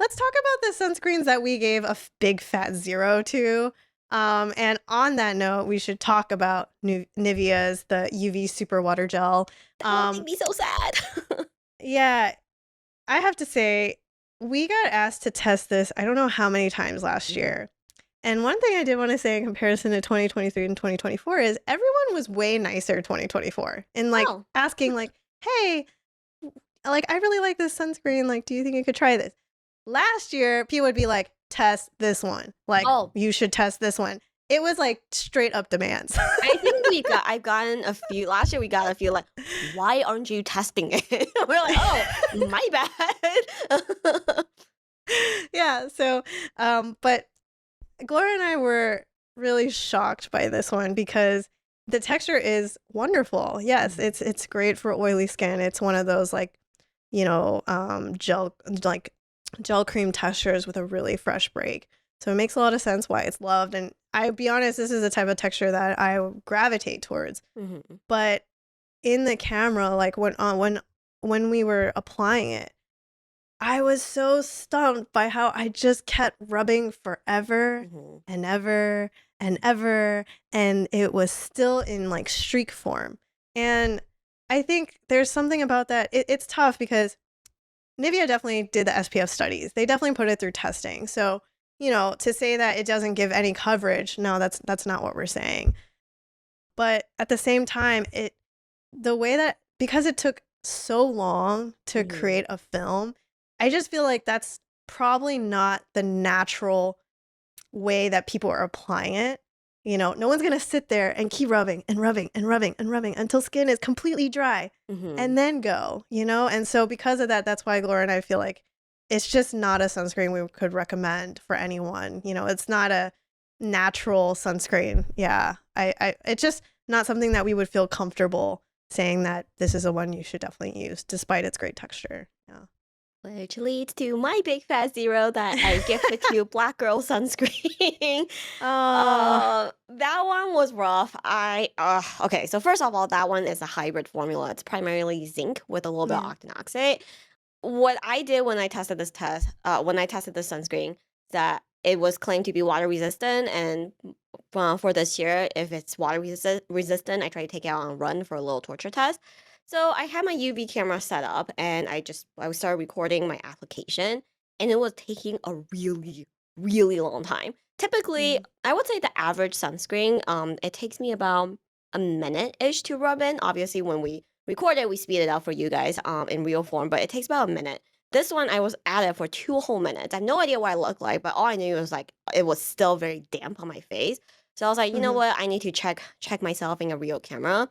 let's talk about the sunscreens that we gave a big fat 0 to. And on that note, we should talk about Nivea's the UV Super Water Gel. That would make me so sad. Yeah, I have to say, we got asked to test this I don't know how many times last year. And one thing I did want to say in comparison to 2023 and 2024 is everyone was way nicer 2024 and like Oh. asking like, hey, like I really like this sunscreen. Like, do you think you could try this? Last year, people would be like, test this one. Like, Oh. you should test this one. It was like straight up demands. I think I've gotten a few. Last year we got a few like, why aren't you testing it? We're like, oh, my bad. Yeah. So, but Gloria and I were really shocked by this one because the texture is wonderful. Yes, it's great for oily skin. It's one of those like, gel cream textures with a really fresh break. So it makes a lot of sense why it's loved. And I'll be honest, this is the type of texture that I gravitate towards. Mhm. But in the camera, like when we were applying it, I was so stumped by how I just kept rubbing forever Mhm. and ever and ever, and it was still in like streak form. And I think there's something about that. It's tough because Nivea definitely did the SPF studies. They definitely put it through testing. So, to say that it doesn't give any coverage, no, that's not what we're saying. But at the same time, the way that because it took so long to Mhm. create a film, I just feel like that's probably not the natural way that people are applying it. No one's going to sit there and keep rubbing and rubbing and rubbing and rubbing until skin is completely dry Mhm. and then go. And so because of that, that's why Gloria and I feel like it's just not a sunscreen we could recommend for anyone. It's not a natural sunscreen. Yeah. It's just not something that we would feel comfortable saying that this is a one you should definitely use despite its great texture. Yeah. Which leads to my big fat 0 that I gifted to Black Girl Sunscreen. Oh. That one was rough. Okay, so first of all, that one is a hybrid formula. It's primarily zinc with a little bit of Yeah. octinoxate. What I did when I tested this sunscreen, that it was claimed to be water resistant, and for this year, if it's water resistant, I try to take it out on a run for a little torture test. So I had my UV camera set up, and I started recording my application, and it was taking a really, really long time. Typically, Mm. I would say the average sunscreen, it takes me about a minute ish to rub in. Obviously, when we record it, we speed it up for you guys in real form, but it takes about a minute. This one, I was at it for 2 whole minutes. I have no idea what I looked like, but all I knew was like it was still very damp on my face. So I was like, you know Mhm. what? I need to check myself in a real camera.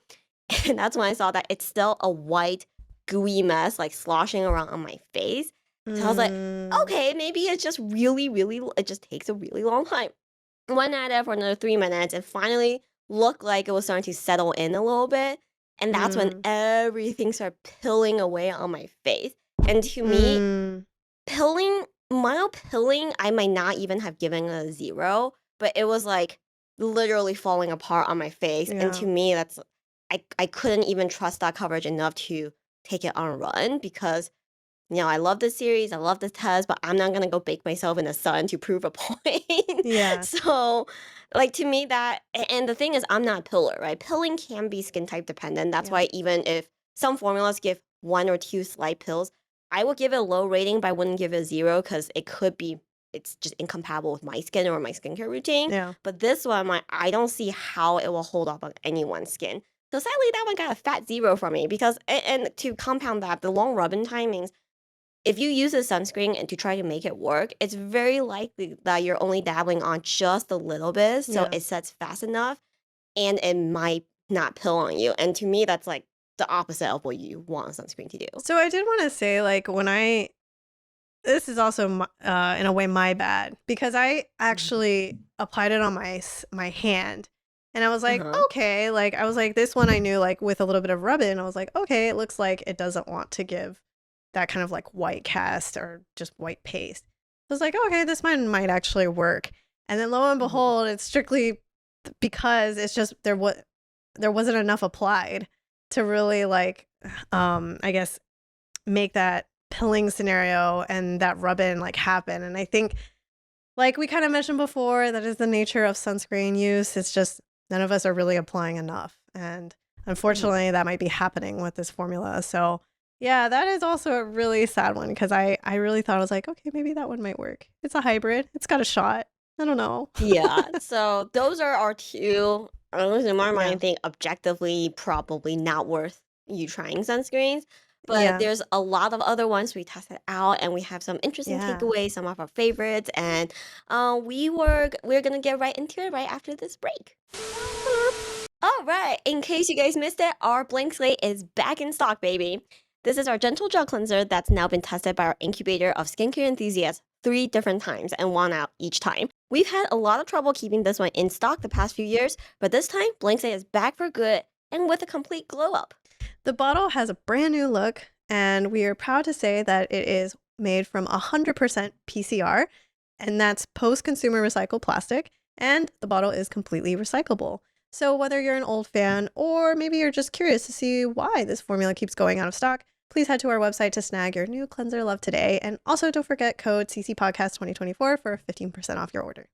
And that's when I saw that it's still a white, gooey mess like sloshing around on my face. So I was like, Mm. okay, maybe it's just really, really, it just takes a really long time. Went at it for another 3 minutes and finally looked like it was starting to settle in a little bit. And that's when Mm. everything started peeling away on my face. And to me, Mm. mild pilling, I might not even have given a 0, but it was like literally falling apart on my face. And to Yeah. me, I couldn't even trust that coverage enough to take it on a run because I love this series, I love this test, but I'm not gonna go bake myself in the sun to prove a point. Yeah. So, like to me and the thing is I'm not a pillar, right? Pilling can be skin type dependent. That's Yeah. why even if some formulas give 1 or 2 slight pills, I would give it a low rating, but I wouldn't give it a 0 because it's just incompatible with my skin or my skincare routine. Yeah. But this one, I don't see how it will hold up on anyone's skin. So sadly, that one got a fat 0 from me because, and to compound that, the long rubbing timings, if you use a sunscreen and to try to make it work, it's very likely that you're only dabbling on just a little bit, so Yeah. it sets fast enough, and it might not pill on you. And to me, that's like the opposite of what you want a sunscreen to do. So I did want to say, like, this is also in a way my bad because I actually applied it on my hand, and I was Uh like, huh. okay, like I was like, this one I knew like with a little bit of rub-in, I was like, okay, it looks like it doesn't want to give that kind of like white cast or just white paste. I was like, okay, this one might actually work, and then lo and Hmm. behold, it's strictly because it's just there wasn't enough applied to really like I guess make that pilling scenario and that rub-in like happen. And I think, like we kind of mentioned before, that is the nature of sunscreen use. It's just none of us are really applying enough. And unfortunately, that might be happening with this formula. So yeah, that is also a really sad one because I really thought, I was like, okay, maybe that one might work. It's a hybrid. It's got a shot. I don't know. Yeah. So those are our two, at least in my mind, I Yeah. think objectively probably not worth you trying sunscreens. But Yeah. there's a lot of other ones we tested out, and we have some interesting Yeah. takeaways, some of our favorites, and we're gonna get right into it right after this break. All right, in case you guys missed it, our blank slate is back in stock, baby. This is our gentle gel cleanser that's now been tested by our incubator of skincare enthusiasts 3 different times and won out each time. We've had a lot of trouble keeping this one in stock the past few years, but this time, blank slate is back for good and with a complete glow up. The bottle has a brand new look, and we are proud to say that it is made from 100% PCR, and that's post-consumer recycled plastic, and the bottle is completely recyclable. So whether you're an old fan or maybe you're just curious to see why this formula keeps going out of stock, please head to our website to snag your new cleanser love today. And also don't forget code CCPodcast 2024 for 15% off your order.